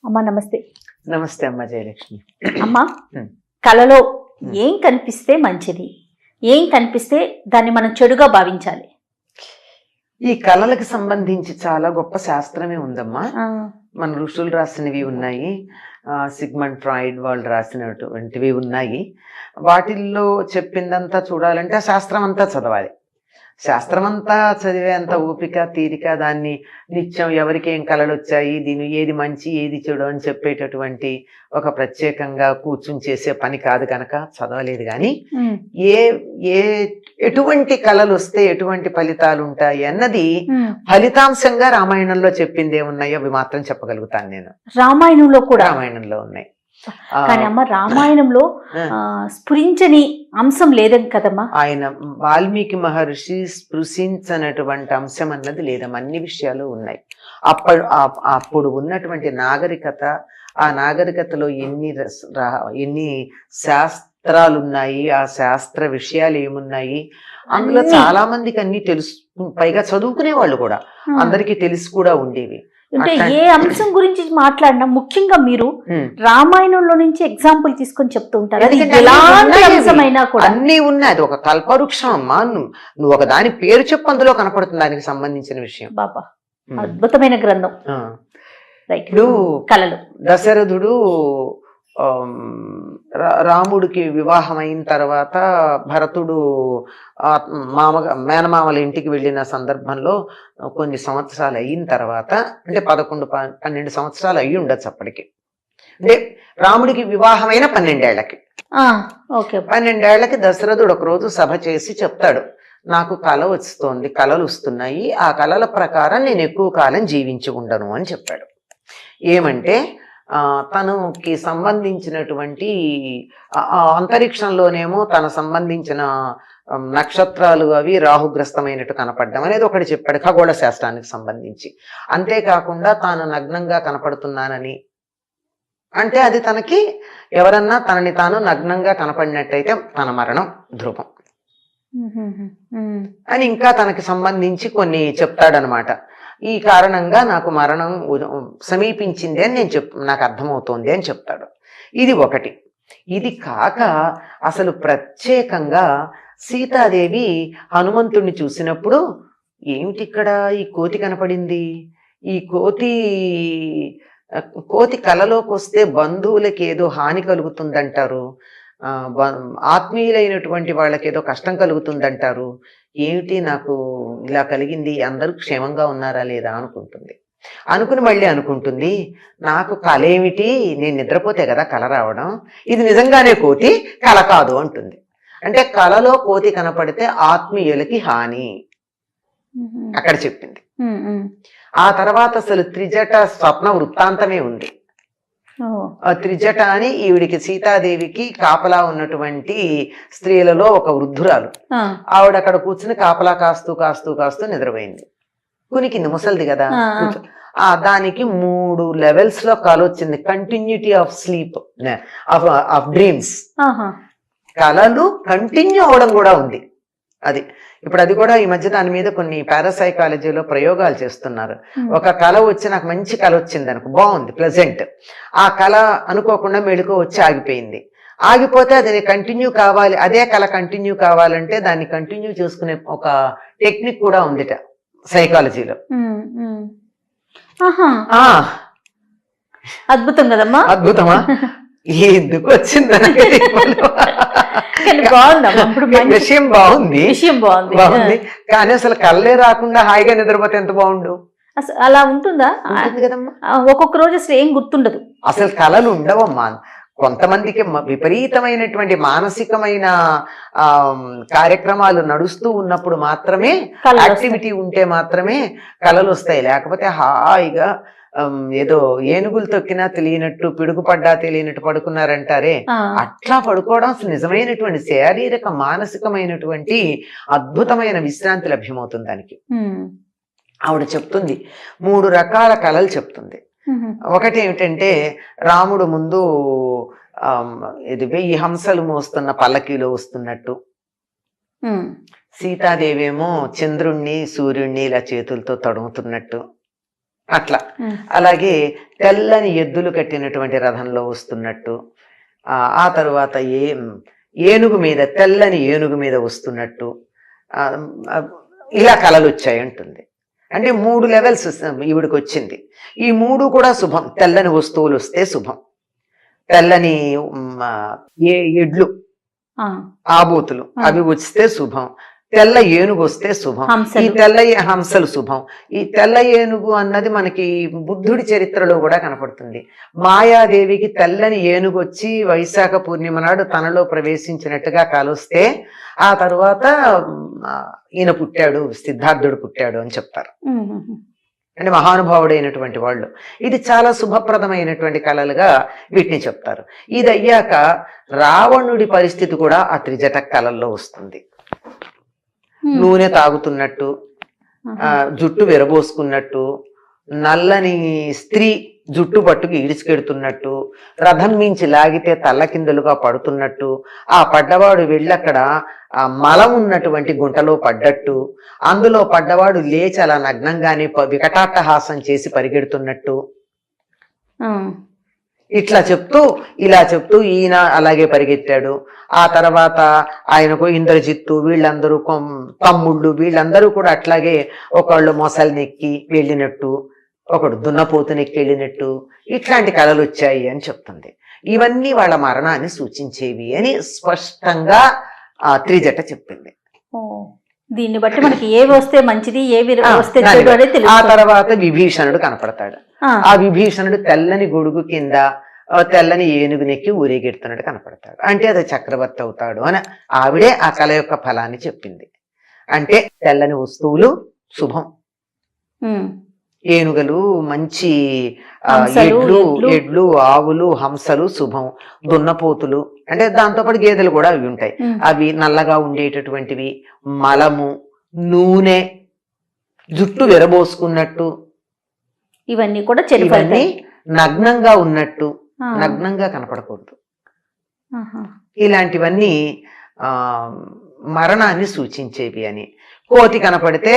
అమ్మా నమస్తే. నమస్తే అమ్మ జయలక్ష్మి. అమ్మా, కళలో ఏం కనిపిస్తే మంచిది, ఏం కనిపిస్తే దాన్ని మనం చెడుగా భావించాలి? ఈ కళలకు సంబంధించి చాలా గొప్ప శాస్త్రమే ఉందమ్మా. మన ఋషులు రాసినవి ఉన్నాయి, సిగ్మండ్ ఫ్రాయిడ్ వాళ్ళు రాసినటువంటివి ఉన్నాయి. వాటిల్లో చెప్పిందంతా చూడాలంటే ఆ శాస్త్రం అంతా చదవాలి. శాస్త్రం అంతా చదివేంత ఓపిక తీరిక, దాన్ని నిత్యం ఎవరికి ఏం కళలు వచ్చాయి, దీని ఏది మంచి ఏది చెడు అని చెప్పేటటువంటి ఒక ప్రత్యేకంగా కూర్చుని చేసే పని కాదు కనుక చదవలేదు. కానీ ఎటువంటి కళలు వస్తే ఎటువంటి ఫలితాలు ఉంటాయి అన్నది ఫలితాంశంగా రామాయణంలో చెప్పింది ఏమున్నాయో అవి మాత్రం చెప్పగలుగుతాను నేను. రామాయణంలో ఉన్నాయి. కానీ అమ్మ, రామాయణంలో స్ఫురించని అంశం లేదని కదమ్మా. ఆయన వాల్మీకి మహర్షి స్పృశించనటువంటి అంశం అన్నది లేదమ్మా. అన్ని విషయాలు ఉన్నాయి. అప్పుడు ఉన్నటువంటి నాగరికత, ఆ నాగరికతలో ఎన్ని శాస్త్రాలు ఉన్నాయి, ఆ శాస్త్ర విషయాలు ఏమున్నాయి, అందులో చాలా మందికి అన్ని తెలుసు. పైగా చదువుకునే వాళ్ళు కూడా అందరికీ తెలిసి కూడా ఉండేవి. అంటే ఏ అంశం గురించి మాట్లాడినా ముఖ్యంగా మీరు రామాయణంలో నుంచి ఎగ్జాంపుల్ తీసుకొని చెప్తూ ఉంటారు. అన్ని ఉన్నాయి. అది ఒక కల్పవృక్షం అమ్మా. నువ్వు ఒక దాని పేరు చెప్పు, అందులో కనపడుతుంది దానికి సంబంధించిన విషయం. బాబా, అద్భుతమైన గ్రంథం. ఇప్పుడు కళలు దశరథుడు రాముడికి వివాహం అయిన తర్వాత భరతుడు మేనమామల ఇంటికి వెళ్ళిన సందర్భంలో కొన్ని సంవత్సరాలు అయిన తర్వాత, అంటే 11-12 సంవత్సరాలు అయ్యి ఉండొచ్చు అప్పటికి. అంటే రాముడికి వివాహమైన 12 ఏళ్లకి 12 ఏళ్లకి దశరథుడు ఒకరోజు సభ చేసి చెప్తాడు, నాకు కళ వస్తోంది, కళలు వస్తున్నాయి, ఆ కళల ప్రకారం నేను ఎక్కువ కాలం జీవించి ఉండను అని చెప్పాడు. ఏమంటే తనకి సంబంధించినటువంటి అంతరిక్షంలోనేమో తన సంబంధించిన నక్షత్రాలు అవి రాహుగ్రస్తమైనట్టు కనపడడం అనేది ఒకటి చెప్పాడు, ఖగోళ శాస్త్రానికి సంబంధించి. అంతేకాకుండా తాను నగ్నంగా కనపడుతున్నానని, అంటే అది తనకి ఎవరన్నా తనని తాను నగ్నంగా కనపడినట్టయితే తన మరణం ధ్రువం అని ఇంకా తనకి సంబంధించి కొన్ని చెప్తాడనమాట. ఈ కారణంగా నాకు మరణం సమీపించింది అని నాకు అర్థమవుతోంది అని చెప్తాడు. ఇది ఒకటి. ఇది కాక అసలు ప్రత్యేకంగా సీతాదేవి హనుమంతుడిని చూసినప్పుడు, ఏమిటి ఇక్కడ ఈ కోతి కనపడింది, ఈ కోతి కలలోకి వస్తే బంధువులకి ఏదో హాని కలుగుతుందంటారు, ఆత్మీయులైనటువంటి వాళ్ళకి ఏదో కష్టం కలుగుతుందంటారు, ఏమిటి నాకు ఇలా కలిగింది, అందరూ క్షేమంగా ఉన్నారా లేదా అనుకుంటుంది. అనుకుని మళ్ళీ అనుకుంటుంది, నాకు కళ ఏమిటి, నేను నిద్రపోతే కదా కళ రావడం, ఇది నిజంగానే కోతి, కళ కాదు అంటుంది. అంటే కళలో కోతి కనపడితే ఆత్మీయులకి హాని అక్కడ చెప్పింది. ఆ తర్వాత అసలు త్రిజట స్వప్న వృత్తాంతమే ఉంది. త్రిజట అని ఈవిడికి సీతాదేవికి కాపలా ఉన్నటువంటి స్త్రీలలో ఒక వృద్ధురాలు. ఆవిడ అక్కడ కూర్చుని కాపలా కాస్తూ కాస్తూ కాస్తూ నిద్రపోయింది. కునికింది, ముసలిది కదా. దానికి 3 లెవెల్స్ లో కళ వచ్చింది. Continuity of sleep, of dreams. కళలు కంటిన్యూ అవడం కూడా ఉంది. అది ఇప్పుడు అది కూడా ఈ మధ్య దాని మీద కొన్ని పారాసైకాలజీలో ప్రయోగాలు చేస్తున్నారు. ఒక కళ వచ్చి నాకు మంచి కళ వచ్చింది అనుకో, బాగుంది, ప్లెజెంట్. ఆ కళ అనుకోకుండా మెళుకు వచ్చి ఆగిపోయింది. ఆగిపోతే అది కంటిన్యూ కావాలి, అదే కళ కంటిన్యూ కావాలంటే దాన్ని కంటిన్యూ చేసుకునే ఒక టెక్నిక్ కూడా ఉందిట సైకాలజీలో. అద్భుతం కదమ్మా. అద్భుతమా? ఎందుకు వచ్చింది విషయం బాగుంది కానీ అసలు కళ్ళే రాకుండా హాయిగా నిద్రపోతే ఎంత బాగుండు. అలా ఉంటుందా కదమ్మా? ఒక్కొక్క రోజు అసలు ఏం గుర్తుండదు, అసలు కళలు ఉండవమ్మా. కొంతమందికి విపరీతమైనటువంటి మానసికమైన కార్యక్రమాలు నడుస్తూ ఉన్నప్పుడు మాత్రమే, యాక్టివిటీ ఉంటే మాత్రమే కళలు వస్తాయి. లేకపోతే హాయిగా ఏదో ఏనుగులు తొక్కినా తెలియనట్టు, పిడుగుపడ్డా తెలియనట్టు పడుకున్నారంటారే, అట్లా పడుకోవడం అసలు నిజమైనటువంటి శారీరక మానసికమైనటువంటి అద్భుతమైన విశ్రాంతి లభ్యమవుతుంది దానికి. ఆవిడ చెప్తుంది 3 రకాల కళలు చెప్తుంది. ఒకటి ఏమిటంటే, రాముడు ముందు ఇది 1000 హంసలు మోస్తున్న పల్లకీలో వస్తున్నట్టు, సీతాదేవి ఏమో చంద్రుణ్ణి సూర్యుణ్ణి ఇలా చేతులతో తడుముతున్నట్టు, అట్లా. అలాగే తెల్లని ఎద్దులు కట్టినటువంటి రథంలో వస్తున్నట్టు, ఆ తరువాత ఏనుగు మీద, తెల్లని ఏనుగు మీద వస్తున్నట్టు, ఇలా కళలు వచ్చాయి అంటుంది. అంటే 3 లెవెల్స్ ఈవిడికి వచ్చింది. ఈ 3 కూడా శుభం. తెల్లని వస్తువులు వస్తే శుభం, తెల్లని ఎడ్లు ఆబోతులు అవి వస్తే శుభం, తెల్ల ఏనుగు వస్తే శుభం. ఈ తెల్ల హంసలు శుభం. ఈ తెల్ల ఏనుగు అన్నది మనకి బుద్ధుడి చరిత్రలో కూడా కనపడుతుంది. మాయాదేవికి తెల్లని ఏనుగు వచ్చి వైశాఖ పూర్ణిమ నాడు తనలో ప్రవేశించినట్టుగా కాలుస్తే ఆ తరువాత ఈయన పుట్టాడు, సిద్ధార్థుడు పుట్టాడు అని చెప్తారు. అంటే మహానుభావుడైనటువంటి వాళ్ళు. ఇది చాలా శుభప్రదమైనటువంటి కళలుగా వీటిని చెప్తారు. ఇది అయ్యాక రావణుడి పరిస్థితి కూడా ఆ త్రిజట కళల్లో వస్తుంది. నూనె తాగుతున్నట్టు, జుట్టు విరబోసుకున్నట్టు, నల్లని స్త్రీ జుట్టు పట్టుకు ఈడ్చుకెడుతున్నట్టు, రథం మించి లాగితే తల్లకిందులుగా పడుతున్నట్టు, ఆ పడ్డవాడు వెళ్ళి అక్కడ ఆ మలం ఉన్నటువంటి గుంటలో పడ్డట్టు, అందులో పడ్డవాడు లేచి అలా నగ్నంగానే వికటాట్టహాసం చేసి పరిగెడుతున్నట్టు, ఇట్లా చెప్తూ ఇలా చెప్తూ ఈయన అలాగే పరిగెత్తాడు. ఆ తర్వాత ఆయనకు ఇంద్రజిత్తు వీళ్ళందరూ తమ్ముళ్ళు వీళ్ళందరూ కూడా అట్లాగే ఒకళ్ళు మొసలినెక్కి వెళ్ళినట్టు, ఒకడు దున్నపోతునెక్కి వెళ్ళినట్టు, ఇట్లాంటి కళలు వచ్చాయి అని చెప్తుంది. ఇవన్నీ వాళ్ళ మరణాన్ని సూచించేవి అని స్పష్టంగా త్రిజట చెప్పింది. దీన్ని బట్టి మనకి ఏవి వస్తే మంచిది, ఏవి వస్తే చెడు అనేది తెలుస్తుంది. ఆ తర్వాత విభీషణుడు కనపడతాడు. ఆ విభీషణుడు తెల్లని గొడుగు కింద తెల్లని ఏనుగునెక్కి ఊరేగెడుతున్నట్టు కనపడతాడు. అంటే అది చక్రవర్తి అవుతాడు అని ఆవిడే ఆ కళ యొక్క ఫలాన్ని చెప్పింది. అంటే తెల్లని వస్తువులు శుభం, ఏనుగలు మంచి, ఎడ్లు ఆవులు హంసలు శుభం, దున్నపోతులు అంటే దాంతోపాటు గేదెలు కూడా అవి ఉంటాయి, అవి నల్లగా ఉండేటటువంటివి, మలము, నూనె, జుట్టు విరబోసుకున్నట్టు, ఇవన్నీ కూడా ఇవన్నీ నగ్నంగా ఉన్నట్టు, నగ్నంగా కనపడకూడదు, ఇలాంటివన్నీ మరణాన్ని సూచించేవి అని. కోతి కనపడితే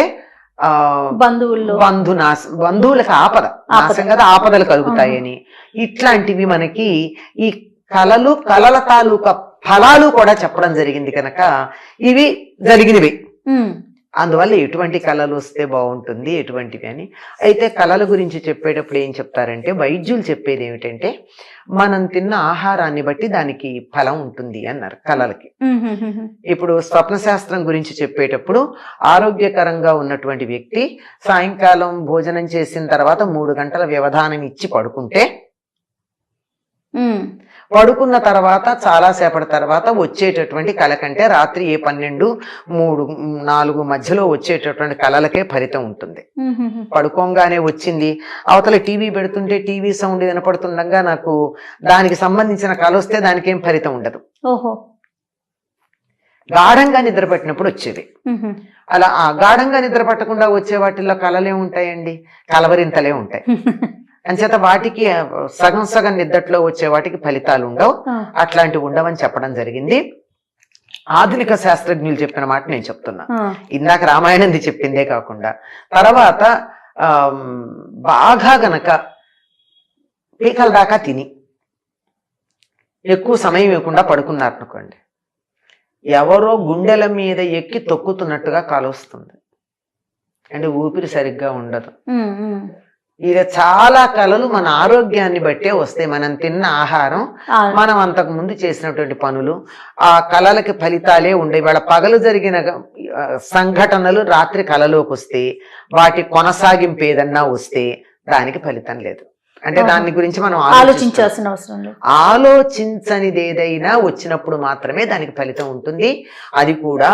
బంధువులకు ఆపద నాశం కదా, ఆపదలు కలుగుతాయని. ఇట్లాంటివి మనకి ఈ కళల తాలూకా ఫలాలు కూడా చెప్పడం జరిగింది కనుక ఇవి జరిగినవి. అందువల్ల ఎటువంటి కళలు వస్తే బాగుంటుంది, ఎటువంటివి అని. అయితే కళల గురించి చెప్పేటప్పుడు ఏం చెప్తారంటే, వైద్యులు చెప్పేది ఏమిటంటే మనం తిన్న ఆహారాన్ని బట్టి దానికి ఫలం ఉంటుంది అన్నారు కళలకి. ఇప్పుడు స్వప్న శాస్త్రం గురించి చెప్పేటప్పుడు ఆరోగ్యకరంగా ఉన్నటువంటి వ్యక్తి సాయంకాలం భోజనం చేసిన తర్వాత 3 గంటల వ్యవధానం ఇచ్చి పడుకుంటే, పడుకున్న తర్వాత చాలా సేపటి తర్వాత వచ్చేటటువంటి కళ కంటే రాత్రి 12, 3, 4 మధ్యలో వచ్చేటటువంటి కళలకే ఫలితం ఉంటుంది. పడుకోగానే వచ్చింది, అవతల టీవీ పెడుతుంటే టీవీ సౌండ్ వినపడుతుండగా నాకు దానికి సంబంధించిన కళ వస్తే దానికి ఏం ఫలితం ఉండదు. గాఢంగా నిద్ర పట్టినప్పుడు వచ్చేది. అలా ఆ గాఢంగా నిద్ర పట్టకుండా వచ్చే వాటిల్లో కళలే ఉంటాయండి, కలవరింతలే ఉంటాయి. అంచేత వాటికి సగం సగం నిద్దట్లో వచ్చే వాటికి ఫలితాలు ఉండవు, అట్లాంటివి ఉండవని చెప్పడం జరిగింది. ఆధునిక శాస్త్రజ్ఞులు చెప్పిన మాట నేను చెప్తున్నా, ఇందాక రామాయణంది చెప్పిందే కాకుండా. తర్వాత బాగా గనక పీకల దాకా తిని ఎక్కువ సమయం ఇవ్వకుండా పడుకున్నారు అనుకోండి, ఎవరో గుండెల మీద ఎక్కి తొక్కుతున్నట్టుగా కాలొస్తుంది, అంటే ఊపిరి సరిగ్గా ఉండదు. ఇక చాలా కళలు మన ఆరోగ్యాన్ని బట్టే వస్తాయి. మనం తిన్న ఆహారం, మనం అంతకు ముందు చేసినటువంటి పనులు, ఆ కళలకి ఫలితాలే ఉండేవి. వాళ్ళ పగలు జరిగిన సంఘటనలు రాత్రి కళలోకి వస్తే, వాటి కొనసాగింపు ఏదన్నా వస్తే దానికి ఫలితం లేదు. అంటే దాని గురించి మనం ఆలోచించాల్సిన అవసరం లేదు. ఆలోచించనిది ఏదైనా వచ్చినప్పుడు మాత్రమే దానికి ఫలితం ఉంటుంది. అది కూడా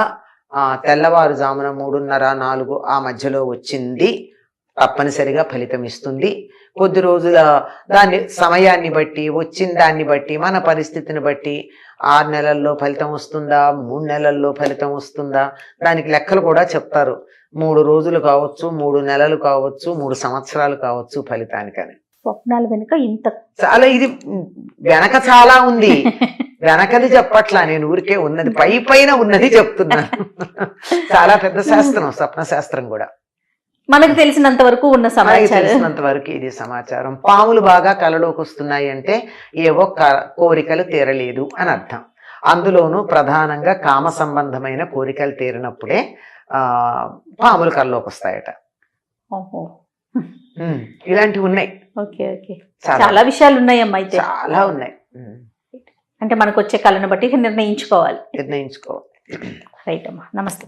తెల్లవారుజామున 3:30, 4 ఆ మధ్యలో వచ్చింది తప్పనిసరిగా ఫలితం ఇస్తుంది. కొద్ది రోజుల దాన్ని సమయాన్ని బట్టి, వచ్చిన దాన్ని బట్టి, మన పరిస్థితిని బట్టి 6 నెలల్లో ఫలితం వస్తుందా, 3 నెలల్లో ఫలితం వస్తుందా, దానికి లెక్కలు కూడా చెప్తారు. 3 రోజులు కావచ్చు, 3 నెలలు కావచ్చు, 3 సంవత్సరాలు కావచ్చు ఫలితానికని. స్వప్నాల వెనుక ఇంత చాలా ఇది వెనక చాలా ఉంది. వెనకది చెప్పట్లా, నేను ఊరికే ఉన్నది పైన ఉన్నది చెప్తున్నాను. చాలా పెద్ద శాస్త్రం స్వప్న శాస్త్రం కూడా. మనకు తెలిసినంత వరకు ఉన్న మనకి సమాచారం. తెలిసినంత వరకు ఇది సమాచారం. పాములు బాగా కలలోకి వస్తున్నాయి అంటే ఏవో కోరికలు తీరలేదు అని అర్థం. అందులోనూ ప్రధానంగా కామ సంబంధమైన కోరికలు తీరినప్పుడే పాములు కలలోకి వస్తాయట. ఓహో. ఇలాంటివి ఉన్నాయి, ఓకే ఓకే. చాలా విషయాలు ఉన్నాయమ్మా అయితే. చాలా ఉన్నాయి. అంటే మనకు వచ్చే కళను బట్టి నిర్ణయించుకోవాలి. నిర్ణయించుకోవాలి. రైట్ అమ్మా, నమస్తే.